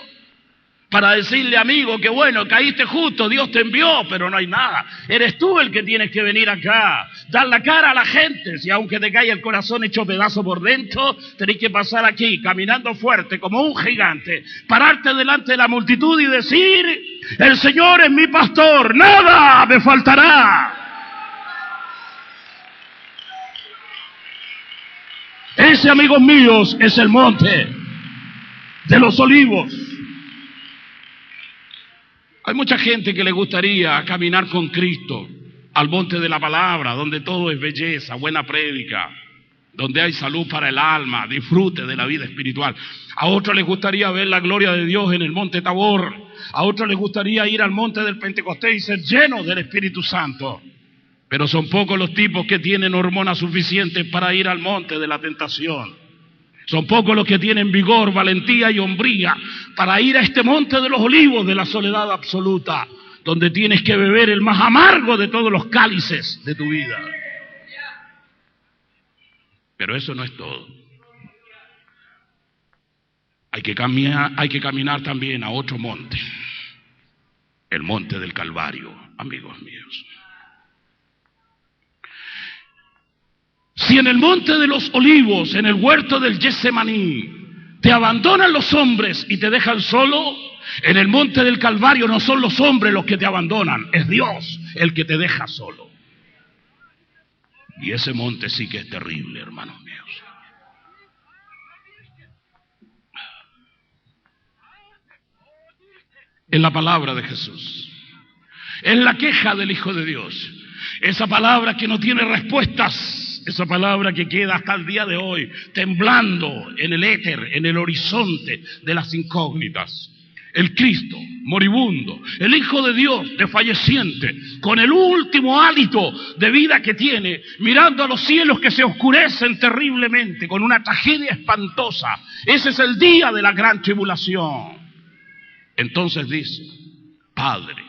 para decirle, amigo, que bueno, caíste justo, Dios te envió, pero no hay nada. Eres tú el que tienes que venir acá, dar la cara a la gente. Si aunque te caiga el corazón hecho pedazo por dentro, tenés que pasar aquí, caminando fuerte como un gigante, pararte delante de la multitud y decir, el Señor es mi pastor, nada me faltará. Ese, amigos míos, es el monte de los olivos. Hay mucha gente que le gustaría caminar con Cristo al monte de la palabra, donde todo es belleza, buena prédica, donde hay salud para el alma, disfrute de la vida espiritual. A otros les gustaría ver la gloria de Dios en el monte Tabor. A otros les gustaría ir al monte del Pentecostés y ser llenos del Espíritu Santo. Pero son pocos los tipos que tienen hormonas suficientes para ir al monte de la tentación. Son pocos los que tienen vigor, valentía y hombría para ir a este monte de los olivos de la soledad absoluta, donde tienes que beber el más amargo de todos los cálices de tu vida. Pero eso no es todo. Hay que caminar también a otro monte, el monte del Calvario, amigos míos. Si en el monte de los olivos, en el huerto del Getsemaní, te abandonan los hombres y te dejan solo, en el monte del Calvario no son los hombres los que te abandonan, es Dios el que te deja solo. Y ese monte sí que es terrible, hermanos míos. En la palabra de Jesús, en la queja del Hijo de Dios, esa palabra que no tiene respuestas, esa palabra que queda hasta el día de hoy temblando en el éter, en el horizonte de las incógnitas. El Cristo moribundo, el Hijo de Dios desfalleciente, con el último hálito de vida que tiene, mirando a los cielos que se oscurecen terriblemente, con una tragedia espantosa. Ese es el día de la gran tribulación. Entonces dice, Padre,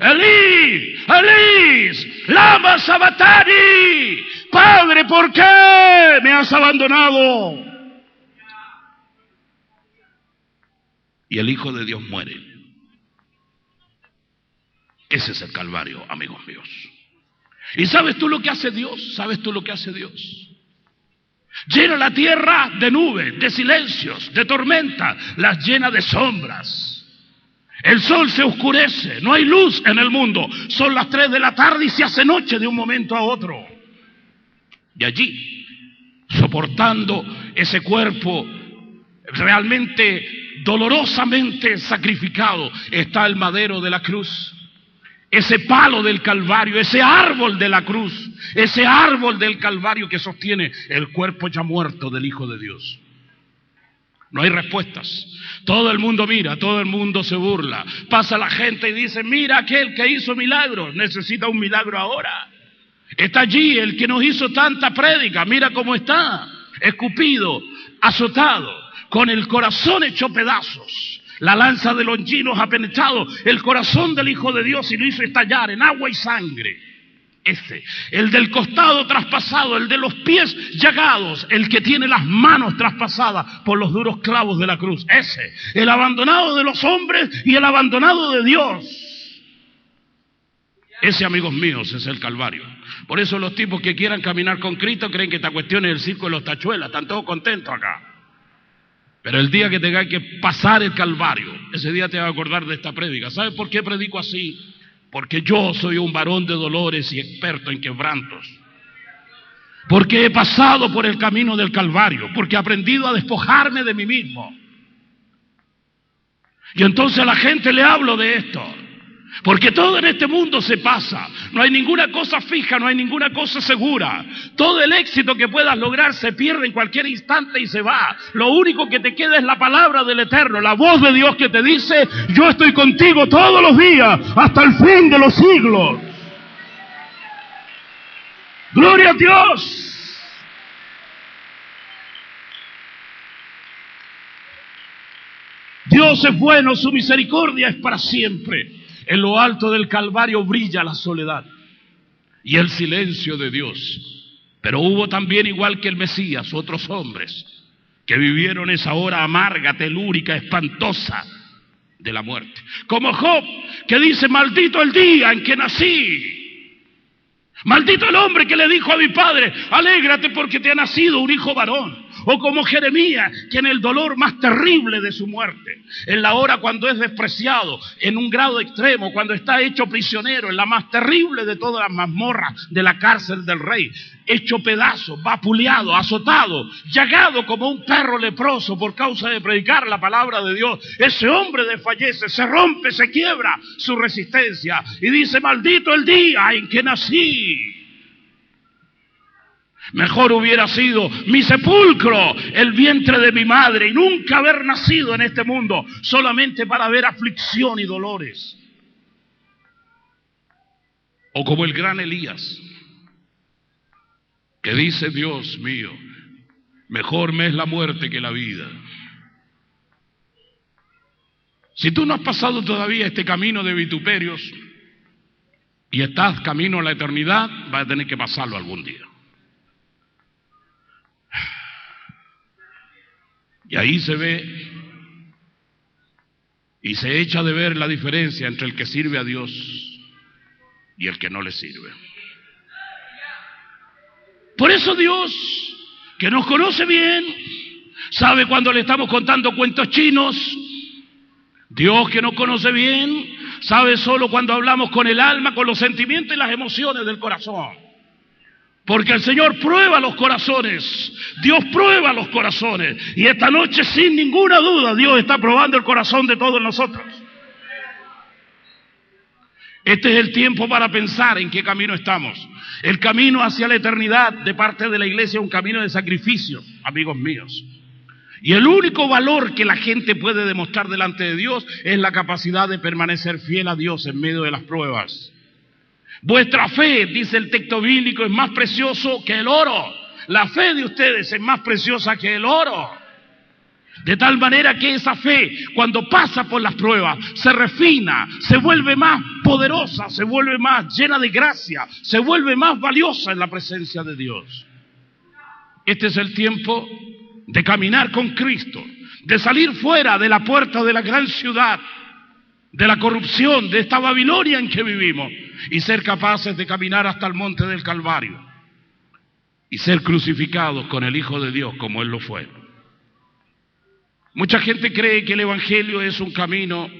Elí, Elí, lama sabachthani, Padre, ¿por qué me has abandonado? Y el Hijo de Dios muere. Ese es el Calvario, amigos míos. ¿Y sabes tú lo que hace Dios? ¿Sabes tú lo que hace Dios? Llena la tierra de nubes, de silencios, de tormenta, las llena de sombras. El sol se oscurece, no hay luz en el mundo. Son las 3 de la tarde y se hace noche de un momento a otro. Y allí, soportando ese cuerpo realmente dolorosamente sacrificado, está el madero de la cruz. Ese palo del Calvario, ese árbol de la cruz, ese árbol del Calvario que sostiene el cuerpo ya muerto del Hijo de Dios. No hay respuestas. Todo el mundo mira, todo el mundo se burla. Pasa la gente y dice, mira aquel que hizo milagros, necesita un milagro ahora. Está allí el que nos hizo tanta prédica, mira cómo está, escupido, azotado, con el corazón hecho pedazos. La lanza de Longinos ha penetrado el corazón del Hijo de Dios y lo hizo estallar en agua y sangre. Ese, el del costado traspasado, el de los pies llagados, el que tiene las manos traspasadas por los duros clavos de la cruz. Ese, el abandonado de los hombres y el abandonado de Dios. Ese, amigos míos, es el Calvario. Por eso los tipos que quieran caminar con Cristo creen que esta cuestión es el circo de los tachuelas. Están todos contentos acá. Pero el día que tenga que pasar el Calvario, ese día te vas a acordar de esta prédica. ¿Sabes por qué predico así? Porque yo soy un varón de dolores y experto en quebrantos. Porque he pasado por el camino del Calvario. Porque he aprendido a despojarme de mí mismo. Y entonces a la gente le hablo de esto. Porque todo en este mundo se pasa. No hay ninguna cosa fija, no hay ninguna cosa segura. Todo el éxito que puedas lograr se pierde en cualquier instante y se va. Lo único que te queda es la palabra del Eterno, la voz de Dios que te dice, yo estoy contigo todos los días, hasta el fin de los siglos. ¡Gloria a Dios! Dios es bueno, su misericordia es para siempre. En lo alto del Calvario brilla la soledad y el silencio de Dios. Pero hubo también, igual que el Mesías, otros hombres que vivieron esa hora amarga, telúrica, espantosa de la muerte. Como Job, que dice: maldito el día en que nací. Maldito el hombre que le dijo a mi padre: alégrate porque te ha nacido un hijo varón. O como Jeremías, que en el dolor más terrible de su muerte, en la hora cuando es despreciado, en un grado extremo, cuando está hecho prisionero, en la más terrible de todas las mazmorras de la cárcel del rey, hecho pedazos, vapuleado, azotado, llagado como un perro leproso por causa de predicar la palabra de Dios, ese hombre desfallece, se rompe, se quiebra su resistencia y dice: maldito el día en que nací. Mejor hubiera sido mi sepulcro, el vientre de mi madre, y nunca haber nacido en este mundo, solamente para ver aflicción y dolores. O como el gran Elías, que dice: Dios mío, mejor me es la muerte que la vida. Si tú no has pasado todavía este camino de vituperios y estás camino a la eternidad, vas a tener que pasarlo algún día. Y ahí se ve y se echa de ver la diferencia entre el que sirve a Dios y el que no le sirve. Por eso Dios, que nos conoce bien, sabe cuando le estamos contando cuentos chinos. Dios, que nos conoce bien, sabe solo cuando hablamos con el alma, con los sentimientos y las emociones del corazón. Porque el Señor prueba los corazones, Dios prueba los corazones, y esta noche sin ninguna duda Dios está probando el corazón de todos nosotros. Este es el tiempo para pensar en qué camino estamos. El camino hacia la eternidad de parte de la iglesia es un camino de sacrificio, amigos míos. Y el único valor que la gente puede demostrar delante de Dios es la capacidad de permanecer fiel a Dios en medio de las pruebas. Vuestra fe, dice el texto bíblico, es más precioso que el oro. La fe de ustedes es más preciosa que el oro. De tal manera que esa fe, cuando pasa por las pruebas, se refina, se vuelve más poderosa, se vuelve más llena de gracia, se vuelve más valiosa en la presencia de Dios. Este es el tiempo de caminar con Cristo, de salir fuera de la puerta de la gran ciudad, de la corrupción, de esta Babilonia en que vivimos, y ser capaces de caminar hasta el monte del Calvario y ser crucificados con el Hijo de Dios como Él lo fue. Mucha gente cree que el Evangelio es un camino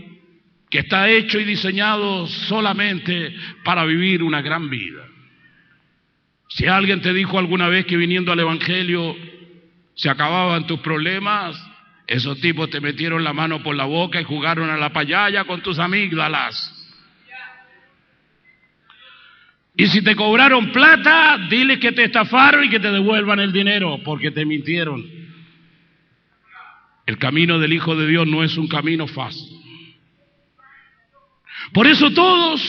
que está hecho y diseñado solamente para vivir una gran vida. Si alguien te dijo alguna vez que viniendo al Evangelio se acababan tus problemas, esos tipos te metieron la mano por la boca y jugaron a la payaya con tus amígdalas. Y si te cobraron plata, diles que te estafaron y que te devuelvan el dinero, porque te mintieron. El camino del Hijo de Dios no es un camino fácil. Por eso todos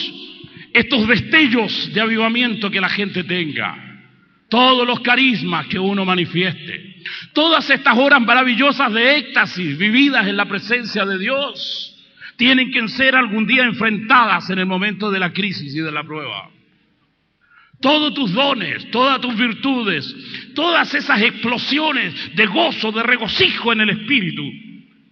estos destellos de avivamiento que la gente tenga, todos los carismas que uno manifieste, todas estas horas maravillosas de éxtasis vividas en la presencia de Dios, tienen que ser algún día enfrentadas en el momento de la crisis y de la prueba. Todos tus dones, todas tus virtudes, todas esas explosiones de gozo, de regocijo en el Espíritu,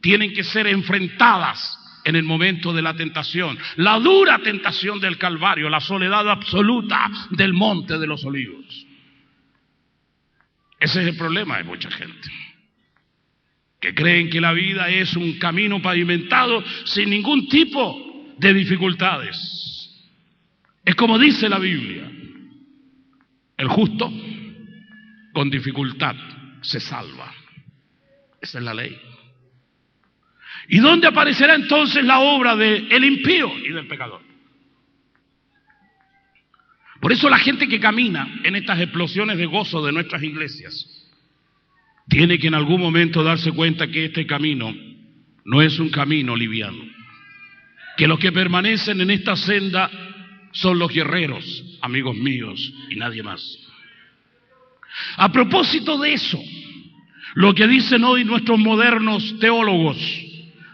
tienen que ser enfrentadas en el momento de la tentación, la dura tentación del Calvario, la soledad absoluta del Monte de los Olivos. Ese es el problema de mucha gente, que creen que la vida es un camino pavimentado sin ningún tipo de dificultades. Es como dice la Biblia: el justo con dificultad se salva. Esa es la ley. ¿Y dónde aparecerá entonces la obra del impío y del pecador? Por eso la gente que camina en estas explosiones de gozo de nuestras iglesias tiene que en algún momento darse cuenta que este camino no es un camino liviano, que los que permanecen en esta senda son los guerreros, amigos míos, y nadie más. A propósito de eso, lo que dicen hoy nuestros modernos teólogos,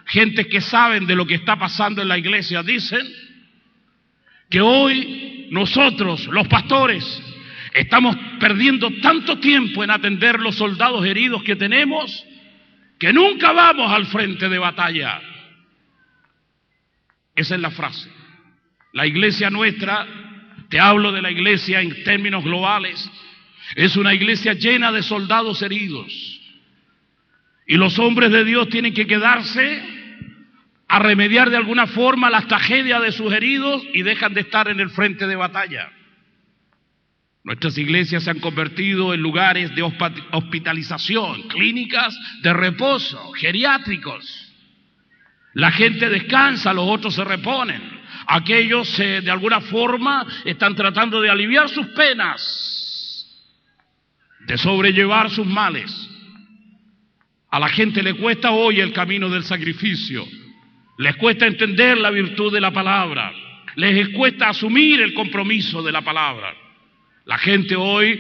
gente que saben de lo que está pasando en la iglesia, dicen que hoy nosotros, los pastores, estamos perdiendo tanto tiempo en atender los soldados heridos que tenemos, que nunca vamos al frente de batalla. Esa es la frase. La iglesia nuestra, te hablo de la iglesia en términos globales, es una iglesia llena de soldados heridos. Y los hombres de Dios tienen que quedarse a remediar de alguna forma las tragedias de sus heridos y dejan de estar en el frente de batalla. Nuestras iglesias se han convertido en lugares de hospitalización, clínicas de reposo, geriátricos. La gente descansa, los otros se reponen. Aquellos de alguna forma están tratando de aliviar sus penas, de sobrellevar sus males. A la gente le cuesta hoy el camino del sacrificio, les cuesta entender la virtud de la palabra, les cuesta asumir el compromiso de la palabra. La gente hoy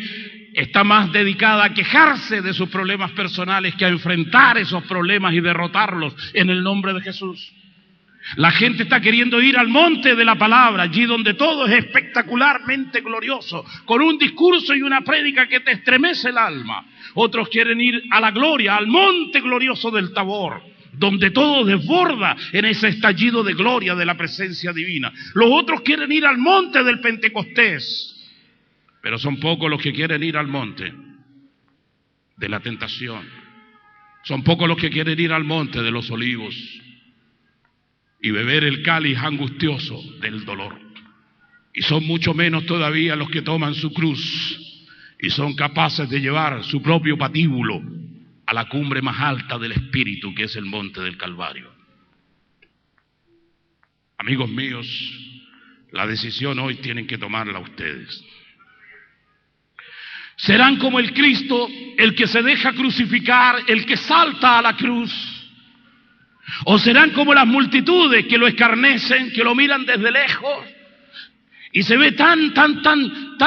está más dedicada a quejarse de sus problemas personales que a enfrentar esos problemas y derrotarlos en el nombre de Jesús. La gente está queriendo ir al monte de la palabra, allí donde todo es espectacularmente glorioso, con un discurso y una prédica que te estremece el alma. Otros quieren ir a la gloria, al monte glorioso del Tabor, donde todo desborda en ese estallido de gloria de la presencia divina. Los otros quieren ir al monte del Pentecostés, pero son pocos los que quieren ir al monte de la tentación. Son pocos los que quieren ir al monte de los olivos y beber el cáliz angustioso del dolor. Y son mucho menos todavía los que toman su cruz y son capaces de llevar su propio patíbulo a la cumbre más alta del Espíritu, que es el monte del Calvario. Amigos míos, la decisión hoy tienen que tomarla ustedes. ¿Serán como el Cristo, el que se deja crucificar, el que salta a la cruz? ¿O serán como las multitudes que lo escarnecen, que lo miran desde lejos y se ve tan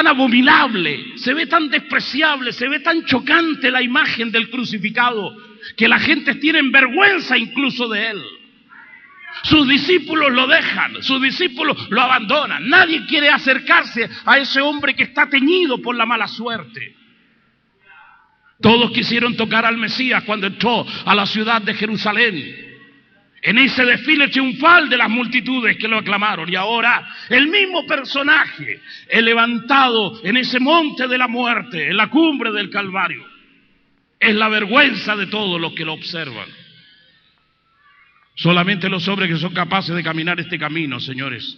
abominable, se ve tan despreciable, se ve tan chocante la imagen del crucificado que la gente tiene vergüenza incluso de él? Sus discípulos lo dejan, sus discípulos lo abandonan. Nadie quiere acercarse a ese hombre que está teñido por la mala suerte. Todos quisieron tocar al Mesías cuando entró a la ciudad de Jerusalén, en ese desfile triunfal de las multitudes que lo aclamaron. Y ahora el mismo personaje es levantado en ese monte de la muerte, en la cumbre del Calvario. Es la vergüenza de todos los que lo observan. Solamente los hombres que son capaces de caminar este camino, señores,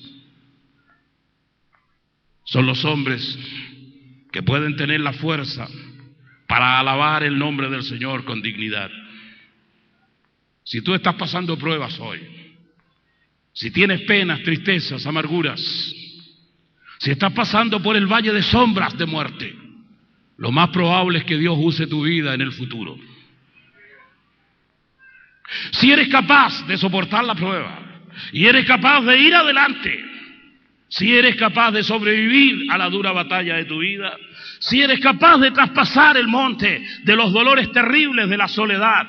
son los hombres que pueden tener la fuerza para alabar el nombre del Señor con dignidad. Si tú estás pasando pruebas hoy, si tienes penas, tristezas, amarguras, si estás pasando por el valle de sombras de muerte, lo más probable es que Dios use tu vida en el futuro. Si eres capaz de soportar la prueba y eres capaz de ir adelante, si eres capaz de sobrevivir a la dura batalla de tu vida, si eres capaz de traspasar el monte de los dolores terribles de la soledad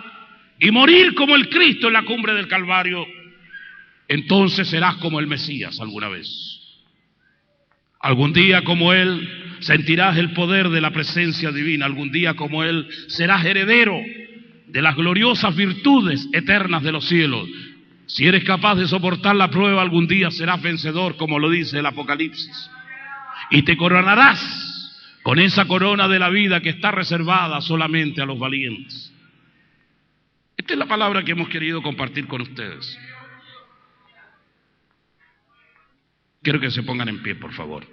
y morir como el Cristo en la cumbre del Calvario, entonces serás como el Mesías alguna vez. Algún día como Él sentirás el poder de la presencia divina. Algún día como Él serás heredero de las gloriosas virtudes eternas de los cielos. Si eres capaz de soportar la prueba, algún día serás vencedor, como lo dice el Apocalipsis. Y te coronarás con esa corona de la vida que está reservada solamente a los valientes. Esta es la palabra que hemos querido compartir con ustedes. Quiero que se pongan en pie, por favor.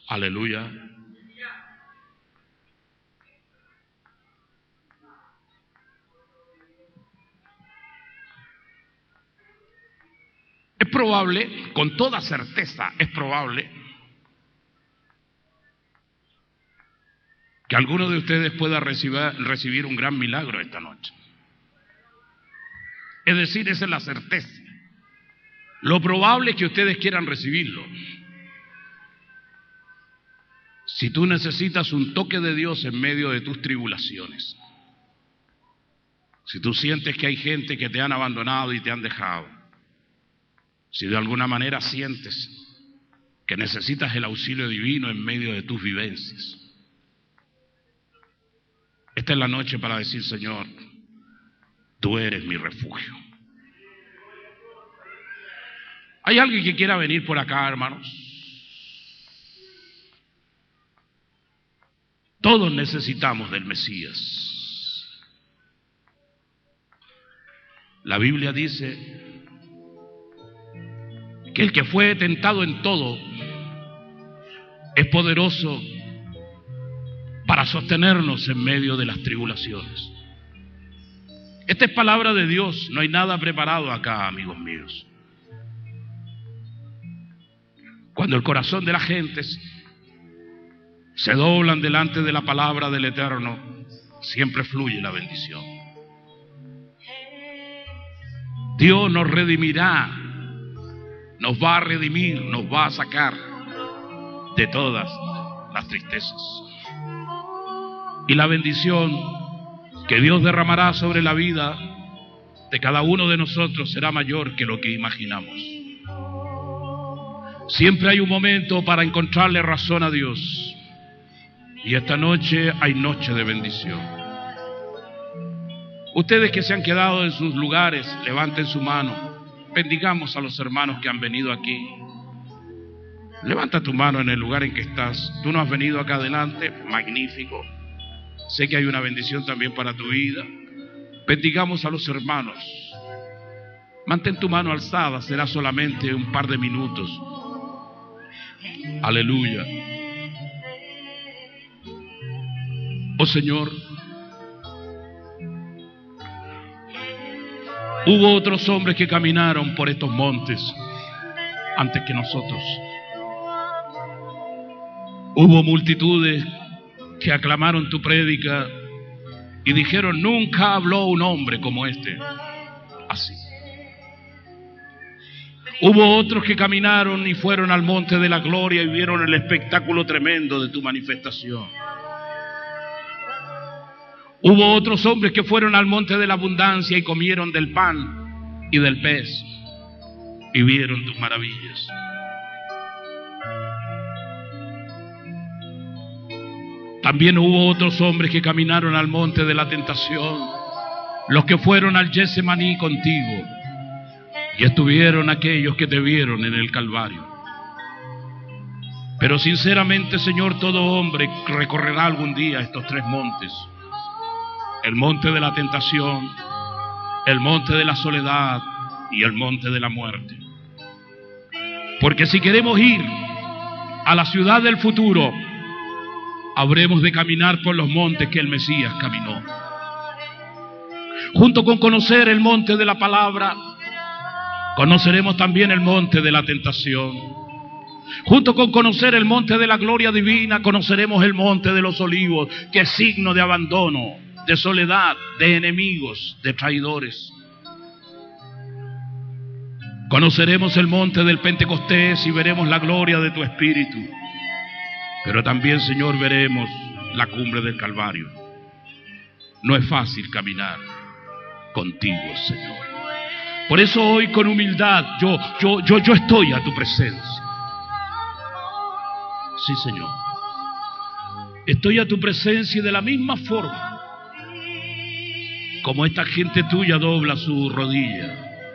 Aleluya. Es probable, con toda certeza, es probable que alguno de ustedes pueda recibir un gran milagro esta noche. Es decir, esa es la certeza. Lo probable es que ustedes quieran recibirlo. Si tú necesitas un toque de Dios en medio de tus tribulaciones, si tú sientes que hay gente que te han abandonado y te han dejado, si de alguna manera sientes que necesitas el auxilio divino en medio de tus vivencias. Esta es la noche para decir: Señor, tú eres mi refugio. ¿Hay alguien que quiera venir por acá, hermanos? Todos necesitamos del Mesías. La Biblia dice que el que fue tentado en todo es poderoso para sostenernos en medio de las tribulaciones. Esta es palabra de Dios, no hay nada preparado acá, amigos míos. Cuando el corazón de la gente se doblan delante de la palabra del Eterno, siempre fluye la bendición. Dios nos redimirá, nos va a redimir, nos va a sacar de todas las tristezas. Y la bendición que Dios derramará sobre la vida de cada uno de nosotros será mayor que lo que imaginamos. Siempre hay un momento para encontrarle razón a Dios. Y esta noche hay noche de bendición. Ustedes que se han quedado en sus lugares, levanten su mano. Bendigamos a los hermanos que han venido aquí. Levanta tu mano en el lugar en que estás. Tú no has venido acá adelante, magnífico. Sé que hay una bendición también para tu vida. Bendigamos a los hermanos. Mantén tu mano alzada, será solamente un par de minutos. Aleluya. Oh Señor, hubo otros hombres que caminaron por estos montes antes que nosotros. Hubo multitudes que aclamaron tu prédica y dijeron: nunca habló un hombre como este, así. Hubo otros que caminaron y fueron al monte de la gloria y vieron el espectáculo tremendo de tu manifestación. Hubo otros hombres que fueron al monte de la abundancia y comieron del pan y del pez y vieron tus maravillas. También hubo otros hombres que caminaron al monte de la tentación, los que fueron al Getsemaní contigo, y estuvieron aquellos que te vieron en el Calvario. Pero sinceramente, Señor, todo hombre recorrerá algún día estos tres montes: el monte de la tentación, el monte de la soledad y el monte de la muerte. Porque si queremos ir a la ciudad del futuro, habremos de caminar por los montes que el Mesías caminó. Junto con conocer el monte de la palabra, conoceremos también el monte de la tentación. Junto con conocer el monte de la gloria divina, conoceremos el monte de los olivos, que es signo de abandono, de soledad, de enemigos, de traidores. Conoceremos el monte del Pentecostés y veremos la gloria de tu Espíritu. Pero también, Señor, veremos la cumbre del Calvario. No es fácil caminar contigo, Señor. Por eso hoy con humildad yo estoy a tu presencia. Sí, Señor. Estoy a tu presencia y de la misma forma como esta gente tuya dobla su rodilla,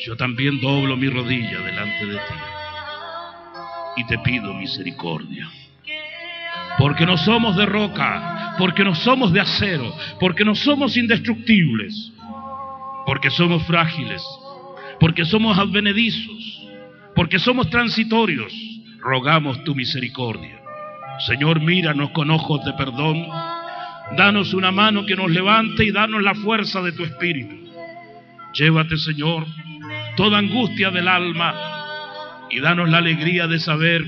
yo también doblo mi rodilla delante de ti y te pido misericordia. Porque no somos de roca, porque no somos de acero, porque no somos indestructibles, porque somos frágiles, porque somos advenedizos, porque somos transitorios. Rogamos tu misericordia. Señor, míranos con ojos de perdón. Danos una mano que nos levante y danos la fuerza de tu Espíritu. Llévate, Señor, toda angustia del alma y danos la alegría de saber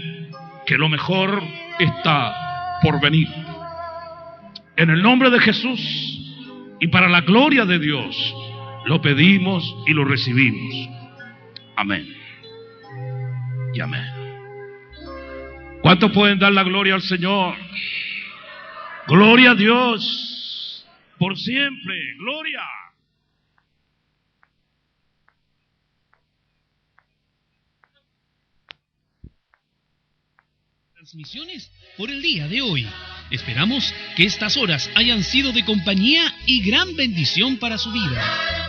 que lo mejor está por venir. En el nombre de Jesús y para la gloria de Dios, lo pedimos y lo recibimos. Amén y amén. ¿Cuántos pueden dar la gloria al Señor? Gloria a Dios por siempre. Gloria. Transmisiones por el día de hoy. Esperamos que estas horas hayan sido de compañía y gran bendición para su vida.